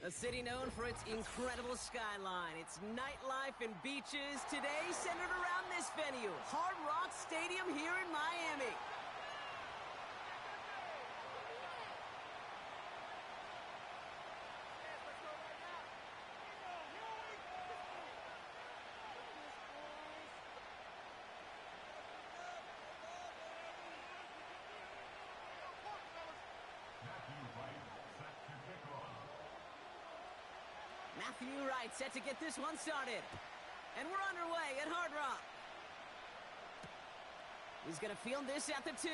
A city known for its incredible skyline, its nightlife and beaches, today centered around this venue, Hard Rock Stadium here in Miami. Matthew Wright set to get this one started. And we're underway at Hard Rock. He's going to field this at the 2.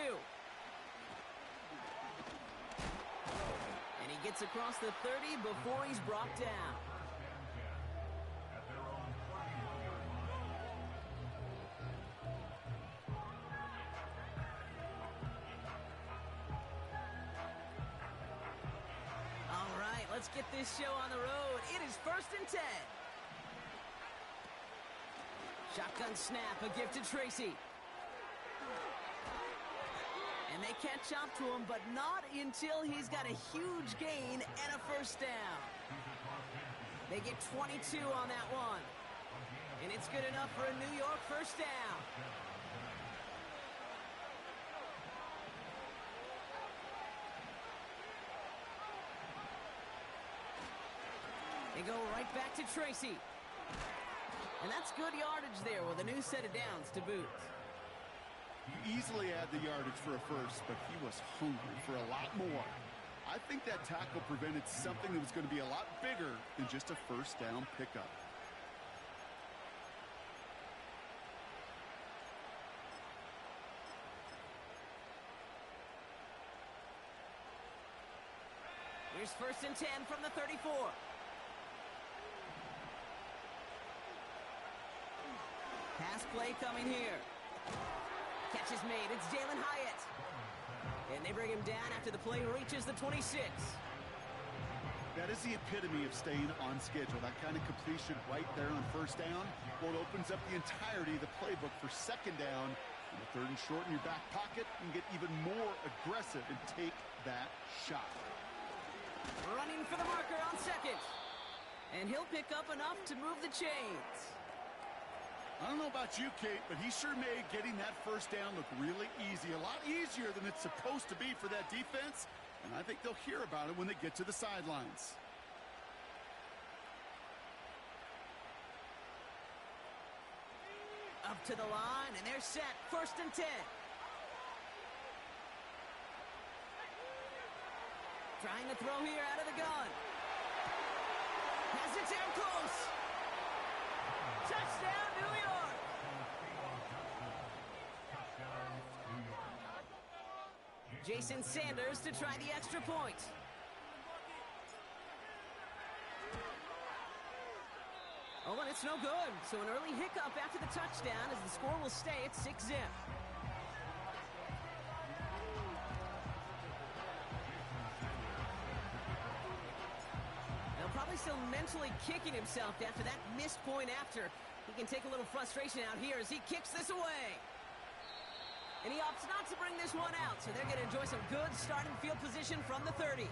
And he gets across the 30 before he's brought down. All right, let's get this show on the road. It is 1st and 10. Shotgun snap, a gift to Tracy. And they catch up to him, but not until he's got a huge gain and a first down. They get 22 on that one. And it's good enough for a New York first down. They go right back to Tracy. And that's good yardage there with a new set of downs to boot. You easily had the yardage for a first, but he was hungry for a lot more. I think that tackle prevented something that was going to be a lot bigger than just a first down pickup. Here's 1st and 10 from the 34. Pass play coming here. Catch is made. It's Jalen Hyatt. And they bring him down after the play reaches the 26. That is the epitome of staying on schedule. That kind of completion right there on first down. Well, it opens up the entirety of the playbook for second down. And the 3rd and short in your back pocket, and get even more aggressive and take that shot. Running for the marker on 2nd. And he'll pick up enough to move the chains. I don't know about you, Kate, but he sure made getting that first down look really easy. A lot easier than it's supposed to be for that defense. And I think they'll hear about it when they get to the sidelines. Up to the line, and they're set. 1st and 10. Trying to throw here out of the gun. Has it down close. Touchdown, New York. Jason Sanders to try the extra point. Oh, and it's no good. So an early hiccup after the touchdown as the score will stay at 6-zip. Probably still mentally kicking himself after that missed point after. He can take a little frustration out here as he kicks this away. And he opts not to bring this one out, so they're going to enjoy some good starting field position from the 30.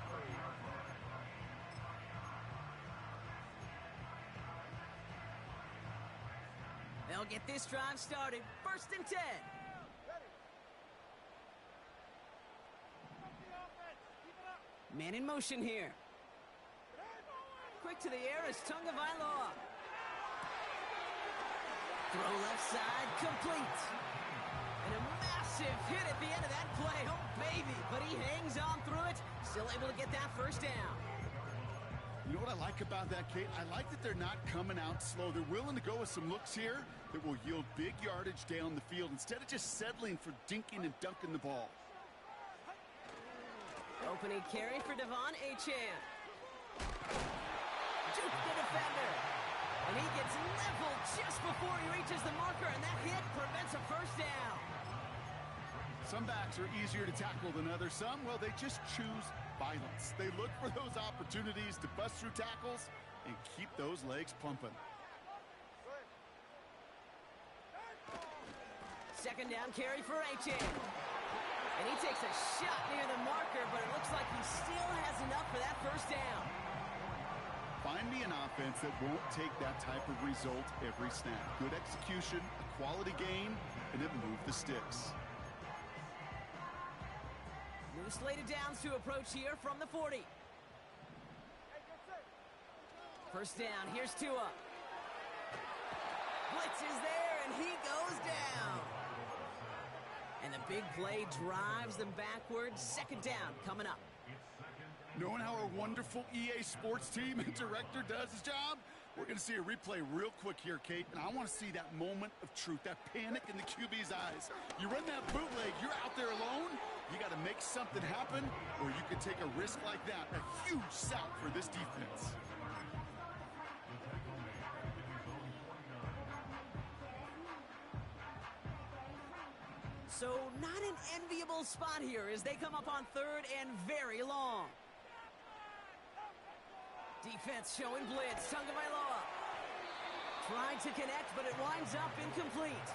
They'll get this drive started. 1st and 10. Man in motion here. Quick to the air is Tungavailoa. Throw left side, complete. And a massive hit at the end of that play. Oh, baby. But he hangs on through it. Still able to get that first down. You know what I like about that, Kate? I like that they're not coming out slow. They're willing to go with some looks here that will yield big yardage down the field instead of just settling for dinking and dunking the ball. Opening carry for Devon Achane. Juke the defender. And he gets leveled just before he reaches the marker, and that hit prevents a first down. Some backs are easier to tackle than others. Some, well, they just choose violence. They look for those opportunities to bust through tackles and keep those legs pumping. 2nd second down carry for H.A. And he takes a shot near the marker, but it looks like he still has enough for that first down. Find me an offense that won't take that type of result every snap. Good execution, a quality game, and it moved the sticks. New slated downs to approach here from the 40. First down, here's Tua. Blitz is there, and he goes down. And the big play drives them backwards. Second down coming up. Knowing how our wonderful EA Sports team and director does his job, we're going to see a replay real quick here, Kate, and I want to see that moment of truth, that panic in the QB's eyes. You run that bootleg, you're out there alone, you got to make something happen, or you can take a risk like that. A huge sack for this defense. So not an enviable spot here as they come up on third and very long. Defense showing blitz. Tagovailoa trying to connect, but it winds up incomplete.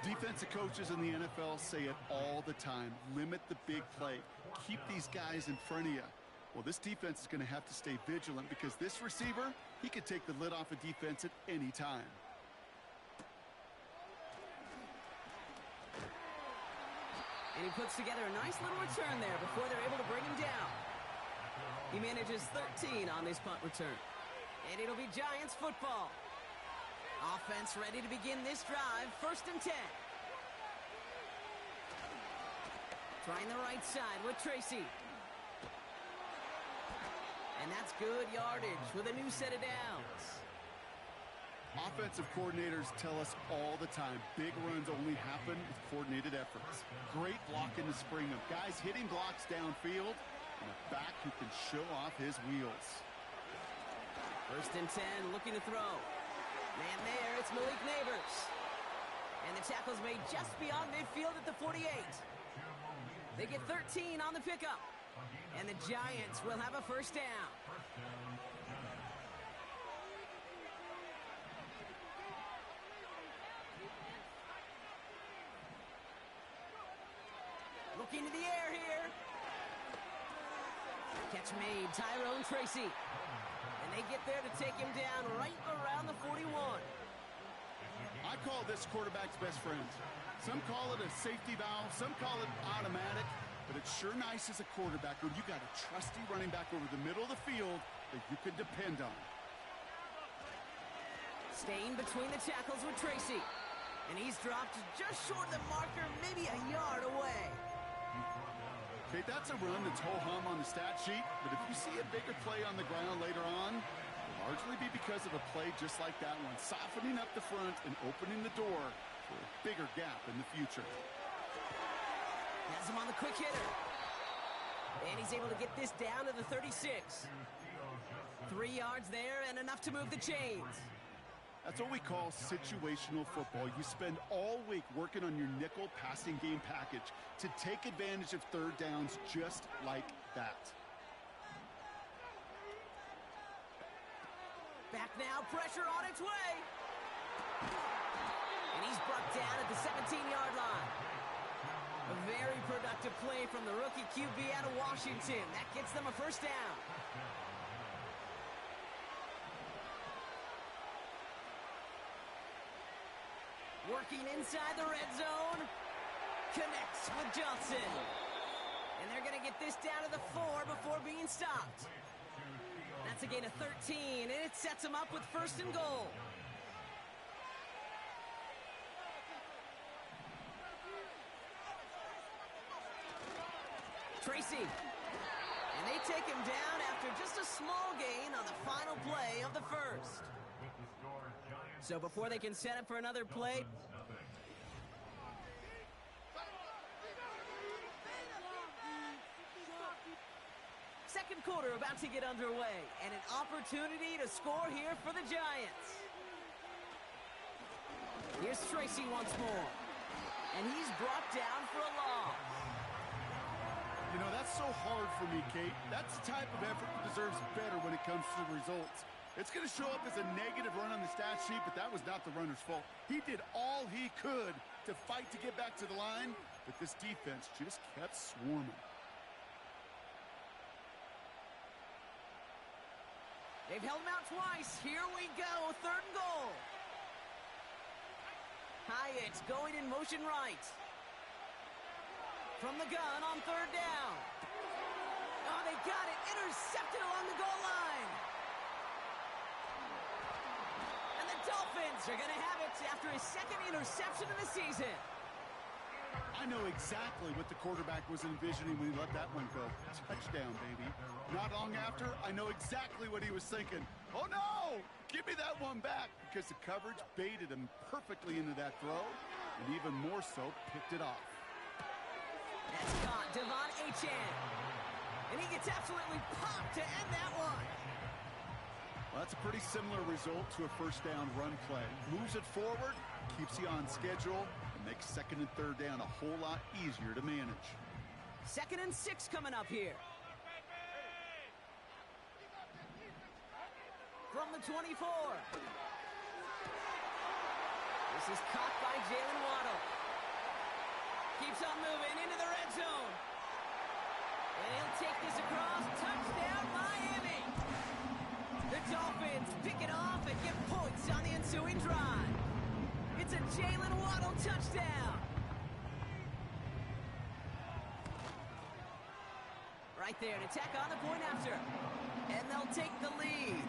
Defensive coaches in the NFL say it all the time. Limit the big play. Keep these guys in front of you. Well, this defense is going to have to stay vigilant because this receiver, he could take the lid off a defense at any time. And he puts together a nice little return there before they're able to bring him down. He manages 13 on this punt return. And it'll be Giants football. Offense ready to begin this drive. First and 10. Trying the right side with Tracy. And that's good yardage with a new set of downs. Offensive coordinators tell us all the time, big runs only happen with coordinated efforts. Great blocking to spring them. Guys hitting blocks downfield, and a back who can show off his wheels. First and 10, looking to throw. Man there, it's Malik Neighbors. And the tackle's made just beyond midfield at the 48. They get 13 on the pickup. And the Giants will have a first down. Looking to the air here. Catch made, Tyrone Tracy. And they get there to take him down right around the 41. I call this quarterback's best friend. Some call it a safety valve, some call it automatic, but it's sure nice as a quarterback when you got a trusty running back over the middle of the field that you can depend on. Staying between the tackles with Tracy. And he's dropped just short of the marker, maybe a yard away. Okay, that's a run that's ho-hum on the stat sheet, but if you see a bigger play on the ground later on, it'll largely be because of a play just like that one, softening up the front and opening the door for a bigger gap in the future. Has him on the quick hitter. And he's able to get this down to the 36. 3 yards there and enough to move the chains. That's what we call situational football. You spend all week working on your nickel passing game package to take advantage of third downs just like that. Back now, pressure on its way. And he's brought down at the 17-yard line. A very productive play from the rookie QB out of Washington. That gets them a first down. Working inside the red zone. Connects with Johnson. And they're going to get this down to the 4 before being stopped. That's a gain of 13, and it sets them up with first and goal. Tracy. And they take him down after just a small gain on the final play of the first. So before they can set up for another play, second quarter about to get underway, and an opportunity to score here for the Giants. Here's Tracy once more, and he's brought down for a loss. You know, that's so hard for me, Kate. That's the type of effort that deserves better when it comes to the results. It's going to show up as a negative run on the stat sheet, but that was not the runner's fault. He did all he could to fight to get back to the line, but this defense just kept swarming. They've held him out twice. Here we go, 3rd and goal. Hyatt's going in motion right. From the gun on 3rd down. Oh, they got it. Intercepted along the goal line. And the Dolphins are going to have it after his 2nd interception of the season. I know exactly what the quarterback was envisioning when he let that one go. Touchdown, baby. Not long after, I know exactly what he was thinking. Oh, no! Give me that one back, because the coverage baited him perfectly into that throw, and even more so, picked it off. That's caught, Devon Achane. And he gets absolutely popped to end that one. Well, that's a pretty similar result to a 1st down run play. Moves it forward, keeps you on schedule, and makes 2nd and 3rd down a whole lot easier to manage. 2nd and 6 coming up here. From the 24. This is caught by Jalen Waddle. Keeps on moving into the red zone. And he'll take this across. Touchdown, Miami. The Dolphins pick it off and get points on the ensuing drive. It's a Jalen Waddle touchdown. Right there to tack on the point after. And they'll take the lead.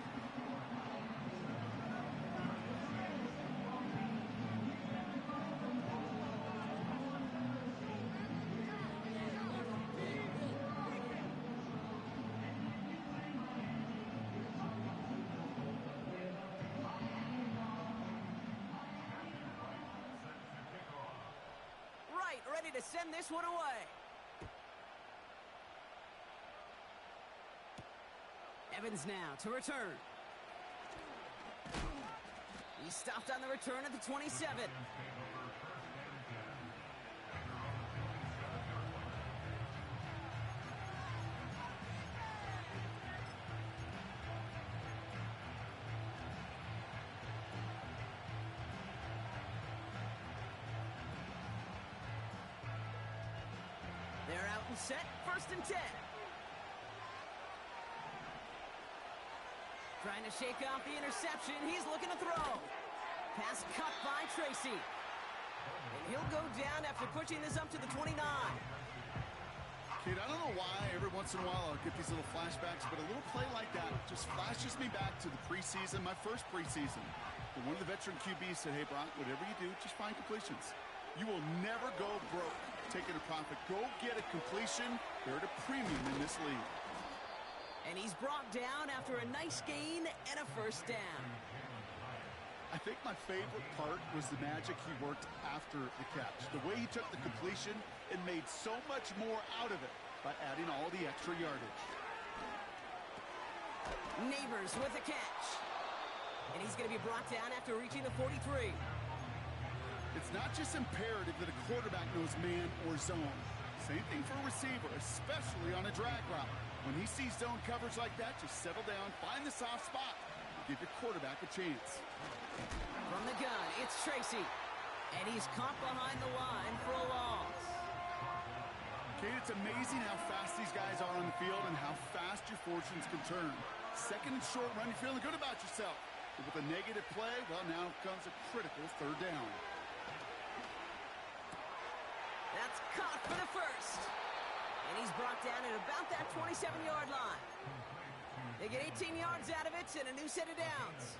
Ready to send this one away. Evans now to return. He stopped on the return at the 27. They're out and set, 1st and 10. Trying to shake off the interception. He's looking to throw. Pass cut by Tracy. And he'll go down after pushing this up to the 29. Kid, I don't know why every once in a while I'll get these little flashbacks, but a little play like that just flashes me back to the preseason, my first preseason. When one of the veteran QBs said, hey, Brock, whatever you do, just find completions. You will never go broke taking a profit. Go get a completion. They're at a premium in this league. And he's brought down after a nice gain and a 1st down. I think my favorite part was the magic he worked after the catch. The way he took the completion and made so much more out of it by adding all the extra yardage. Neighbors with a catch. And he's going to be brought down after reaching the 43. It's not just imperative that a quarterback knows man or zone. Same thing for a receiver, especially on a drag route. When he sees zone coverage like that, just settle down, find the soft spot, give your quarterback a chance. From the gun, it's Tracy. And he's caught behind the line for a loss. Kate, it's amazing how fast these guys are on the field and how fast your fortunes can turn. 2nd and short run, you're feeling good about yourself. But with a negative play, well, now comes a critical 3rd down. That's caught for the 1st. And he's brought down at about that 27-yard line. They get 18 yards out of it and a new set of downs.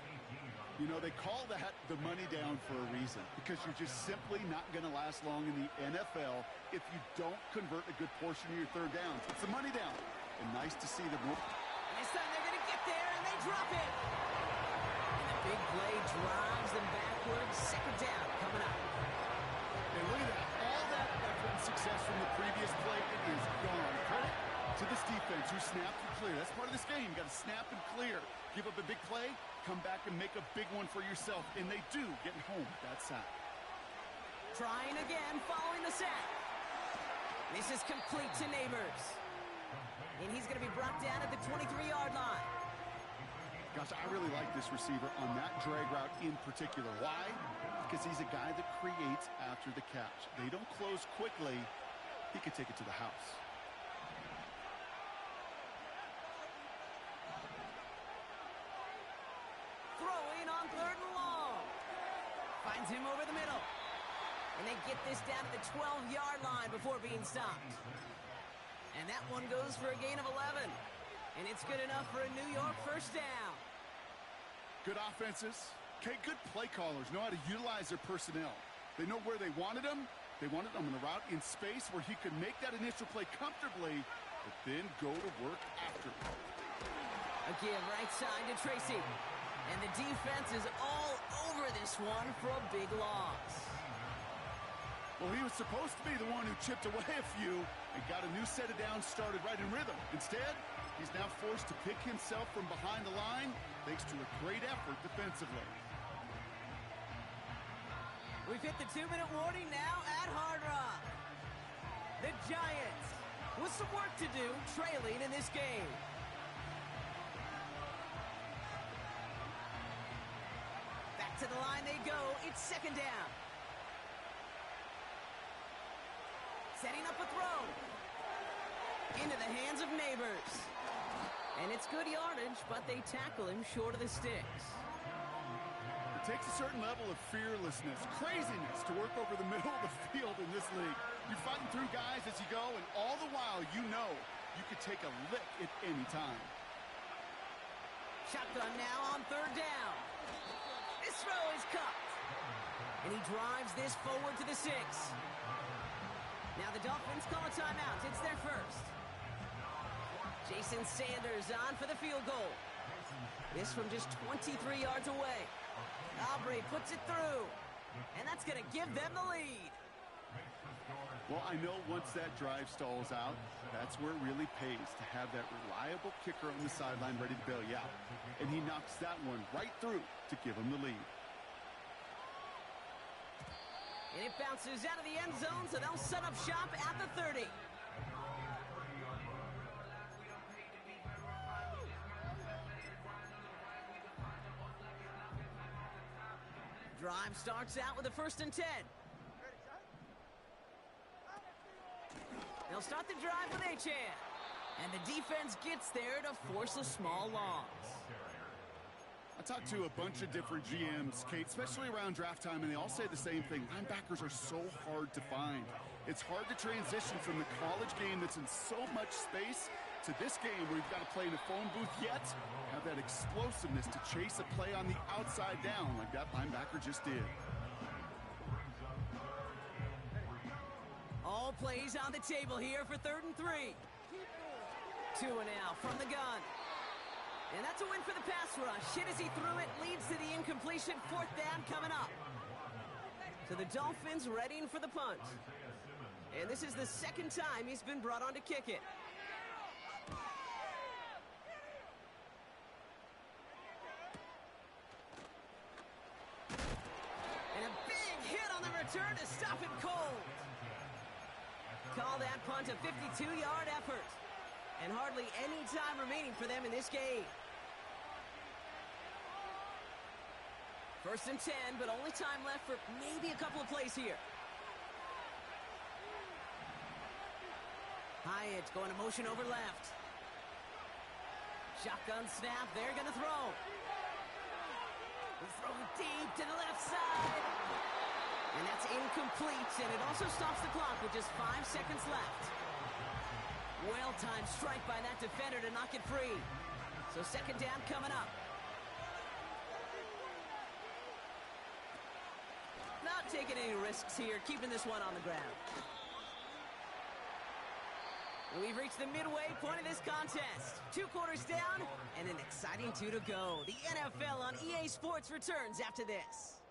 You know, they call that the money down for a reason, because you're just simply not going to last long in the NFL if you don't convert a good portion of your 3rd downs. It's the money down. And nice to see them. And this time they're going to get there, and they drop it. And the big play drives them backwards. 2nd down coming up. And look at that. All that effort and success from the previous play, it is gone. Credit to this defense who snapped and clear. That's part of this game. You got to snap and clear. Give up a big play, come back and make a big one for yourself. And they do, getting home with that sack. Trying again following the sack. This is complete to Neighbors. And he's going to be brought down at the 23-yard line. Gosh, I really like this receiver on that drag route in particular. Why? Because he's a guy that creates after the catch. They don't close quickly. He could take it to the house. Throwing on 3rd and long. Finds him over the middle. And they get this down to the 12-yard line before being stopped. And that one goes for a gain of 11. And it's good enough for a New York first down. Good offenses. Okay, good play callers know how to utilize their personnel. They know where they wanted them. They wanted them on a route in space where he could make that initial play comfortably, but then go to work after. A give right side to Tracy. And the defense is all over this one for a big loss. Well, he was supposed to be the one who chipped away a few and got a new set of downs started right in rhythm. Instead, he's now forced to pick himself from behind the line thanks to a great effort defensively. We've hit the 2-minute warning now at Hard Rock. The Giants with some work to do, trailing in this game. Back to the line they go. It's 2nd down. Setting up a throw. Into the hands of Neighbors. And it's good yardage, but they tackle him short of the sticks. It takes a certain level of fearlessness, craziness to work over the middle of the field in this league. You're fighting through guys as you go, and all the while you know you could take a lick at any time. Shotgun now on 3rd down. This throw is cut. And he drives this forward to the 6. Now the Dolphins call a timeout. It's their first. Jason Sanders on for the field goal. This from just 23 yards away. Aubrey puts it through. And that's going to give them the lead. Well, I know once that drive stalls out, that's where it really pays to have that reliable kicker on the sideline ready to bail you out. And he knocks that one right through to give him the lead. And it bounces out of the end zone, so they'll set up shop at the 30. Drive starts out with a 1st and 10. They'll start the drive with Achane. And the defense gets there to force a small loss. I talked to a bunch of different GMs, Kate, especially around draft time, and they all say the same thing. Linebackers are so hard to find. It's hard to transition from the college game that's in so much space to this game where you've got to play in a phone booth yet have that explosiveness to chase a play on the outside down like that linebacker just did. All plays on the table here for 3rd and 3. 2 and out from the gun. And that's a win for the pass rush. Hit as he threw it, leads to the incompletion. 4th down coming up. So the Dolphins readying for the punt. And this is the 2nd time he's been brought on to kick it. And a big hit on the return to stop him cold. Call that punt a 52-yard effort. And hardly any time remaining for them in this game. 1st and 10, but only time left for maybe a couple of plays here. Hyatt going to motion over left. Shotgun snap, they're going to throw. We throw deep to the left side. And that's incomplete, and it also stops the clock with just 5 seconds left. Well-timed strike by that defender to knock it free. So 2nd down coming up. Not taking any risks here, keeping this one on the ground. We've reached the midway point of this contest. 2 quarters down, and an exciting 2 to go. The NFL on EA Sports returns after this.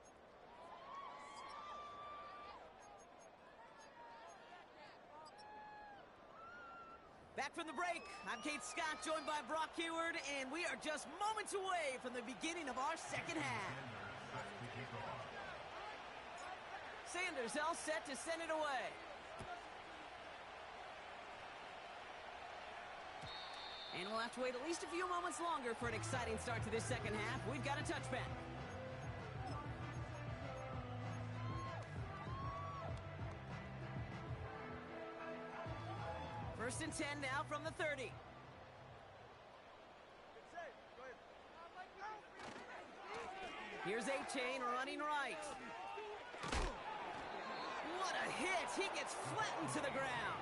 Back from the break, I'm Kate Scott, joined by Brock Hayward, and we are just moments away from the beginning of our 2nd half. Sanders all set to send it away. And we'll have to wait at least a few moments longer for an exciting start to this second half. We've got a touchback. First and 10 now from the 30. Here's A-Chain running right. What a hit! He gets flattened to the ground.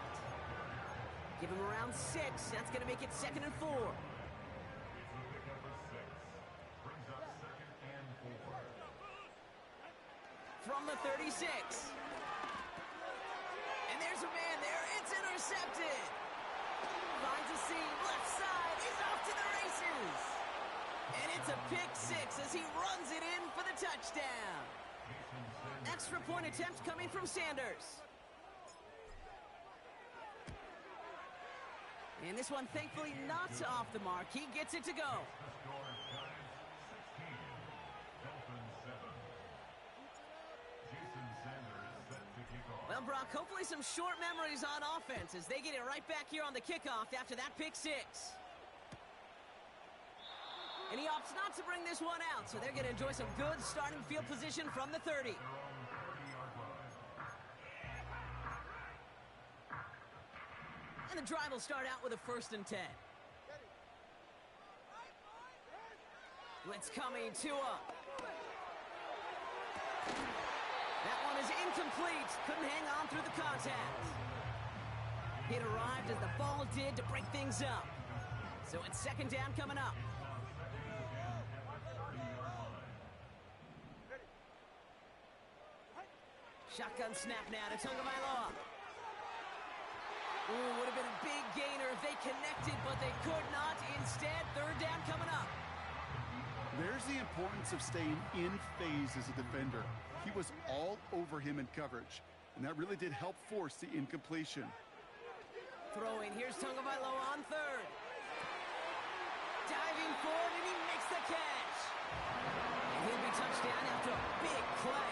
Give him around 6. That's going to make it 2nd and 4. From the 36. And there's a man there. It's intercepted. Finds a seam. Left side. He's off to the races. And it's a pick 6 as he runs it in for the touchdown. Extra point attempt coming from Sanders. And this one, thankfully, not off the mark. He gets it to go. Well, Brock, hopefully some short memories on offense as they get it right back here on the kickoff after that pick 6. And he opts not to bring this one out, so they're going to enjoy some good starting field position from the 30. And the drive will start out with a 1st and 10. Blitz coming, Tua. That one is incomplete. Couldn't hang on through the contact. It arrived as the ball did to break things up. So it's 2nd down coming up. Shotgun snap now to Tagovailoa. Ooh, would have been a big gainer if they connected, but they could not. Instead, 3rd down coming up. There's the importance of staying in phase as a defender. He was all over him in coverage, and that really did help force the incompletion. Throwing, here's Tagovailoa on 3rd. Diving forward, and he makes the catch. And he'll be touchdown after a big play.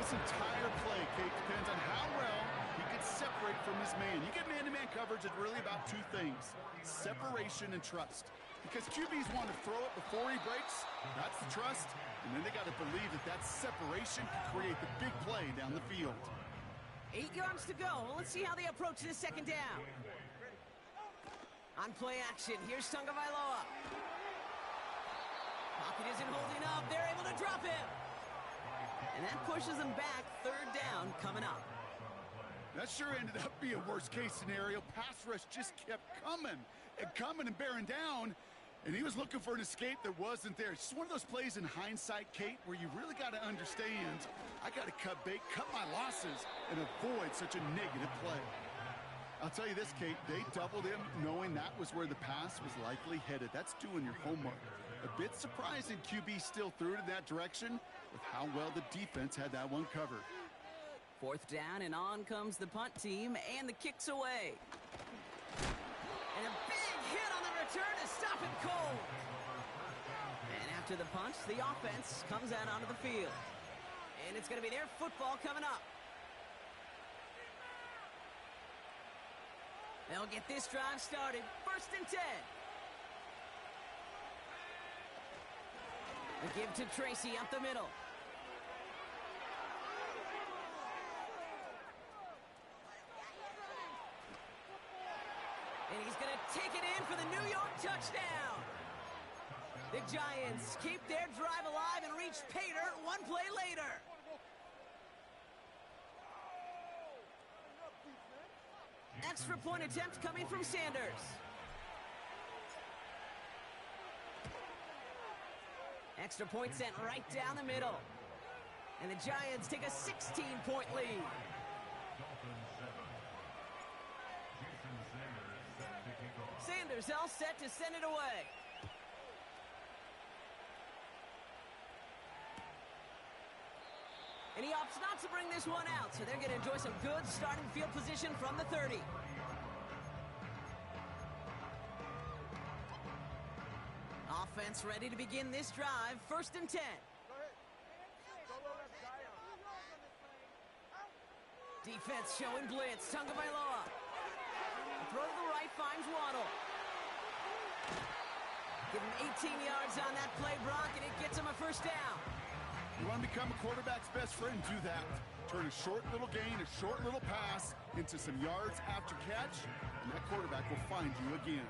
This entire play, Kate, depends on how well he could separate from his man. You get man-to-man coverage, it's really about 2 things: separation and trust. Because QBs want to throw it before he breaks, that's the trust, and then they got to believe that that separation can create the big play down the field. 8 yards to go. Let's see how they approach this 2nd down. On play action, here's Tagovailoa. Pocket isn't holding up. They're able to drop him. And that pushes them back. 3rd down coming up. That sure ended up being a worst-case scenario. Pass rush just kept coming and bearing down, and he was looking for an escape that wasn't there. It's just one of those plays in hindsight, Kate, where you really got to understand, I got to cut bait, cut my losses, and avoid such a negative play. I'll tell you this, Kate, they doubled him knowing that was where the pass was likely headed. That's doing your homework. A bit surprising QB still threw it in that direction with how well the defense had that one covered. 4th down, and on comes the punt team, and the kick's away. And a big hit on the return to stop it cold. And after the punch, the offense comes out onto the field. And it's going to be their football coming up. They'll get this drive started. 1st and 10. The give to Tracy up the middle. And he's going to take it in for the New York touchdown. The Giants keep their drive alive and reach pay dirt 1 play later. Extra point attempt coming from Sanders. Extra point sent right down the middle. And the Giants take a 16-point lead. Sanders all set to send it away. And he opts not to bring this one out, so they're going to enjoy some good starting field position from the 30. Offense ready to begin this drive. 1st and 10. Defense showing blitz. Tagovailoa. Throw to the right finds Waddle. Give him 18 yards on that play, Brock, and it gets him a first down. You want to become a quarterback's best friend, do that. Turn a short little gain, a short little pass into some yards after catch, and that quarterback will find you again.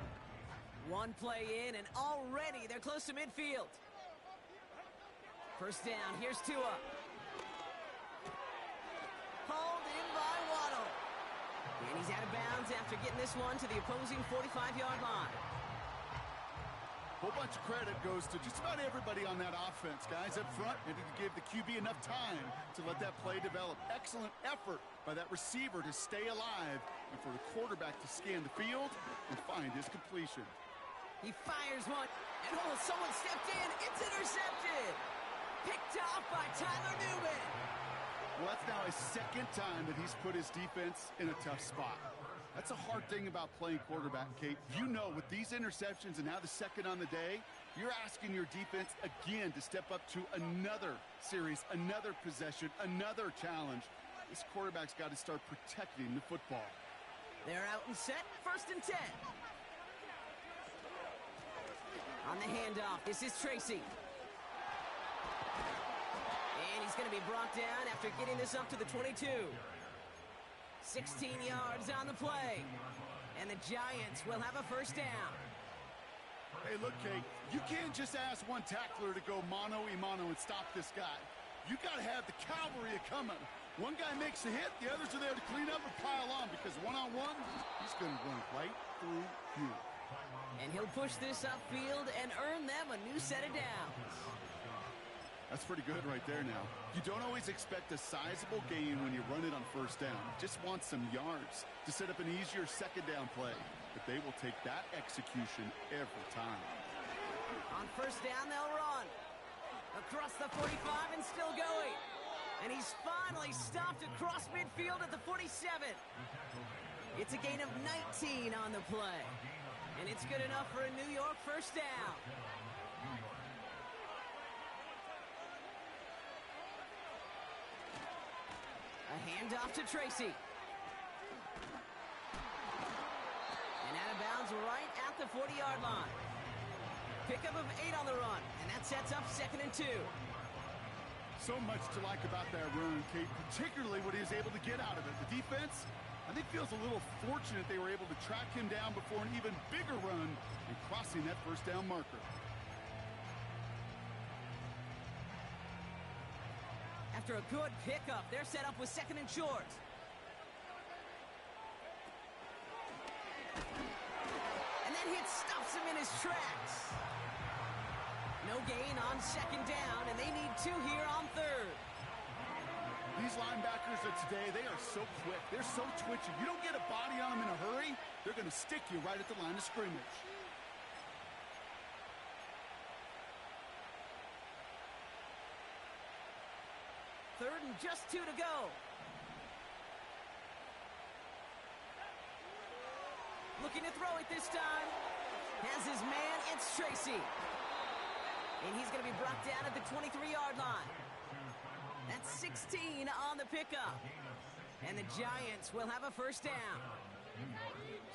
One play in, and already they're close to midfield. First down, here's Tua. Hauled in by Waddle. And he's out of bounds after getting this one to the opposing 45-yard line. A whole bunch of credit goes to just about everybody on that offense. Guys up front needed to give the QB enough time to let that play develop. Excellent effort by that receiver to stay alive and for the quarterback to scan the field and find his completion. He fires one, and someone stepped in. It's intercepted. Picked off by Tyler Newman. Well, that's now his second time that he's put his defense in a tough spot. That's a hard thing about playing quarterback, Kate. You know, with these interceptions and now the second on the day, you're asking your defense again to step up to another series, another possession, another challenge. This quarterback's got to start protecting the football. They're out and set, 1st and 10. On the handoff, this is Tracy. And he's going to be brought down after getting this up to the 22. 16 yards on the play. And the Giants will have a first down. Hey, look, Kate, you can't just ask one tackler to go mano-a-mano and stop this guy. You got to have the cavalry coming. One guy makes a hit, the others are there to clean up and pile on because one-on-one, he's going to run right through you. And he'll push this upfield and earn them a new set of downs. That's pretty good right there now. You don't always expect a sizable gain when you run it on first down. You just want some yards to set up an easier second down play. But they will take that execution every time. On first down, they'll run. Across the 45 and still going. And he's finally stopped across midfield at the 47. It's a gain of 19 on the play. And it's good enough for a New York first down. A handoff to Tracy. And out of bounds right at the 40-yard line. Pickup of 8 on the run, and that sets up 2nd and 2. So much to like about that run, Kate, particularly what he was able to get out of it. The defense, I think, feels a little fortunate they were able to track him down before an even bigger run and crossing that first down marker. After a good pickup, they're set up with 2nd and short. And that hit stops him in his tracks. No gain on 2nd down, and they need 2 here on 3rd. These linebackers of today, they are so quick. They're so twitchy. You don't get a body on them in a hurry, they're going to stick you right at the line of scrimmage. Third and just 2 to go. Looking to throw it this time. Has his man, it's Tracy. And he's going to be brought down at the 23-yard line. That's 16 on the pickup. And the Giants will have a first down.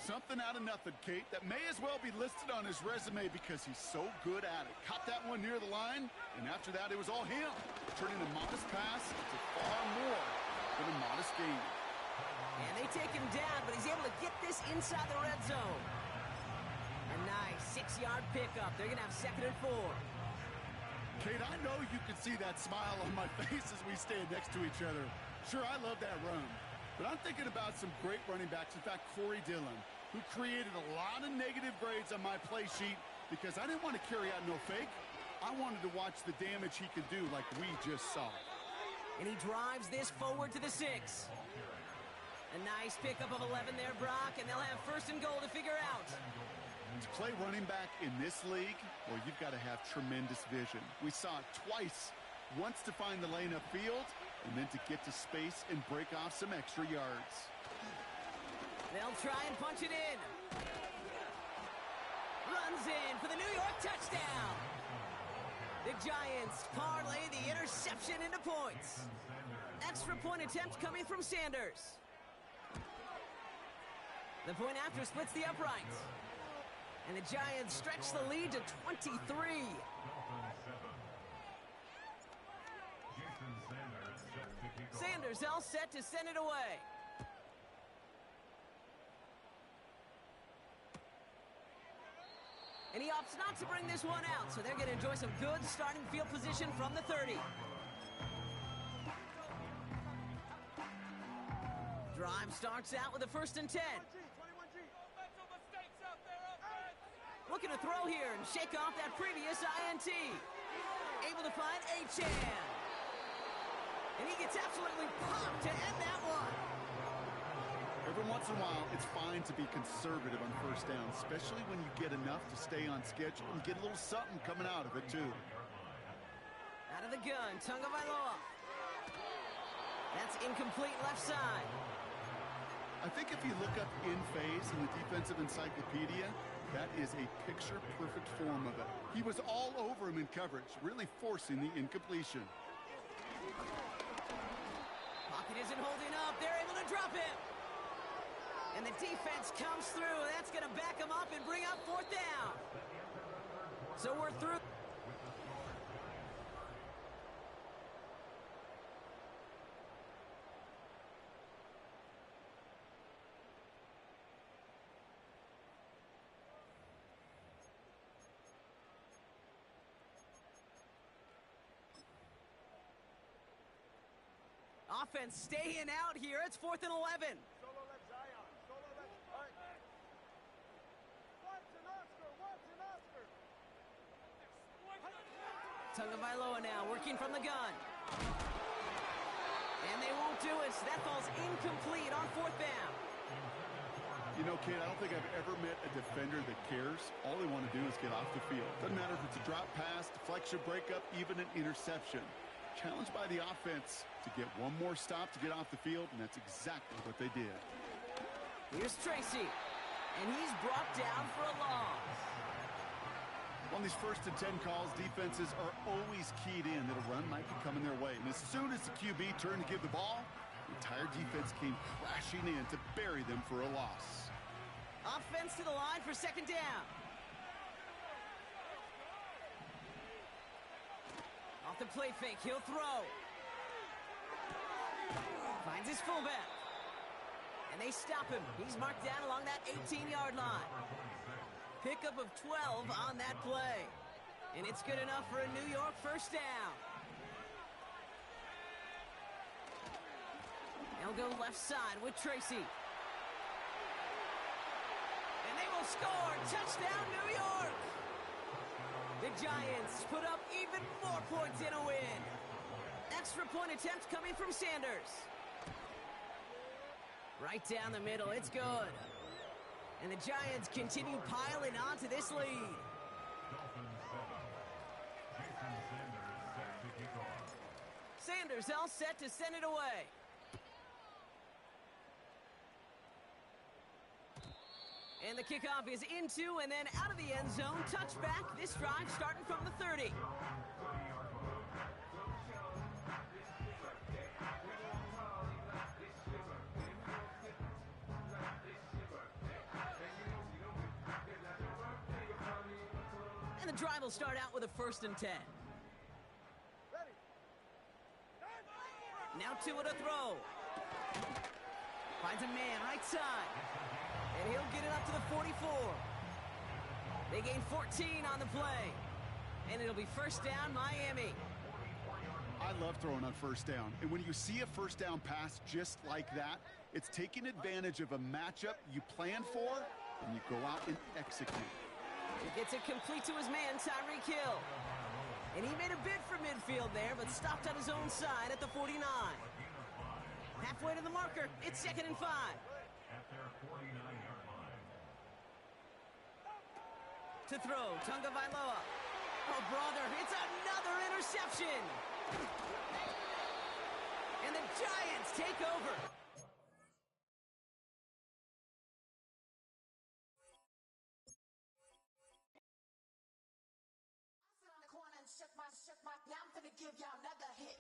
Something out of nothing, Kate, that may as well be listed on his resume because he's so good at it. Caught that one near the line, and after that, it was all him. Turning a modest pass to far more than a modest gain. And they take him down, but he's able to get this inside the red zone. A nice 6-yard pickup. They're going to have 2nd and 4. Kate, I know you can see that smile on my face as we stand next to each other. Sure, I love that run. But I'm thinking about some great running backs. In fact, Corey Dillon, who created a lot of negative grades on my play sheet because I didn't want to carry out no fake. I wanted to watch the damage he could do like we just saw. And he drives this forward to the 6. A nice pickup of 11 there, Brock, and they'll have 1st and goal to figure out. To play running back in this league, well, you've got to have tremendous vision. We saw it twice. Once to find the lane upfield, and then to get to space and break off some extra yards. They'll try and punch it in. Runs in for the New York touchdown. The Giants parlay the interception into points. Extra point attempt coming from Sanders. The point after splits the uprights. And the Giants stretch the lead to 23. Sanders all set to send it away. And he opts not to bring this one out, so they're going to enjoy some good starting field position from the 30. Drive starts out with a 1st and 10. Looking to throw here and shake off that previous INT. Able to find Achan. And he gets absolutely popped to end that one. Every once in a while, it's fine to be conservative on 1st down, especially when you get enough to stay on schedule and get a little something coming out of it, too. Out of the gun, Tagovailoa. That's incomplete left side. I think if you look up in phase in the defensive encyclopedia, that is a picture-perfect form of it. He was all over him in coverage, really forcing the incompletion. Pocket isn't holding up. They're able to drop him. And the defense comes through. That's going to back him up and bring up 4th down. So we're through. Offense staying out here. It's 4th and 11. Tagovailoa now working from the gun. And they won't do it. So that falls incomplete on 4th down. You know, kid, I don't think I've ever met a defender that cares. All they want to do is get off the field. Doesn't matter if it's a drop pass, deflection, breakup, even an interception. Challenged by the offense to get one more stop to get off the field, and that's exactly what they did. Here's Tracy, and he's brought down for a loss. On these 1st and 10 calls, defenses are always keyed in that a run might be coming their way. And as soon as the QB turned to give the ball, the entire defense came crashing in to bury them for a loss. Offense to the line for 2nd down. Off the play fake, he'll throw. Finds his fullback. And they stop him. He's marked down along that 18-yard line. Pickup of 12 on that play. And it's good enough for a New York 1st down. They'll go left side with Tracy. And they will score. Touchdown, New York. The Giants put up even more points in a win. Extra point attempt coming from Sanders. Right down the middle. It's good. And the Giants continue piling onto this lead. Sanders all set to send it away. And the kickoff is into and then out of the end zone. Touchback. This drive starting from the 30. And the drive will start out with a 1st and 10. Now Tua to throw. Finds a man right side. And he'll get it up to the 44. They gain 14 on the play. And it'll be 1st down, Miami. I love throwing on 1st down. And when you see a 1st down pass just like that, it's taking advantage of a matchup you plan for, and you go out and execute. He gets it complete to his man, Tyreek Hill. And he made a bid for midfield there, but stopped on his own side at the 49. Halfway to the marker, it's 2nd and 5. To throw, Tagovailoa. Oh, brother, it's another interception. And the Giants take over. Shook my, now I'm gonna give y'all another hit.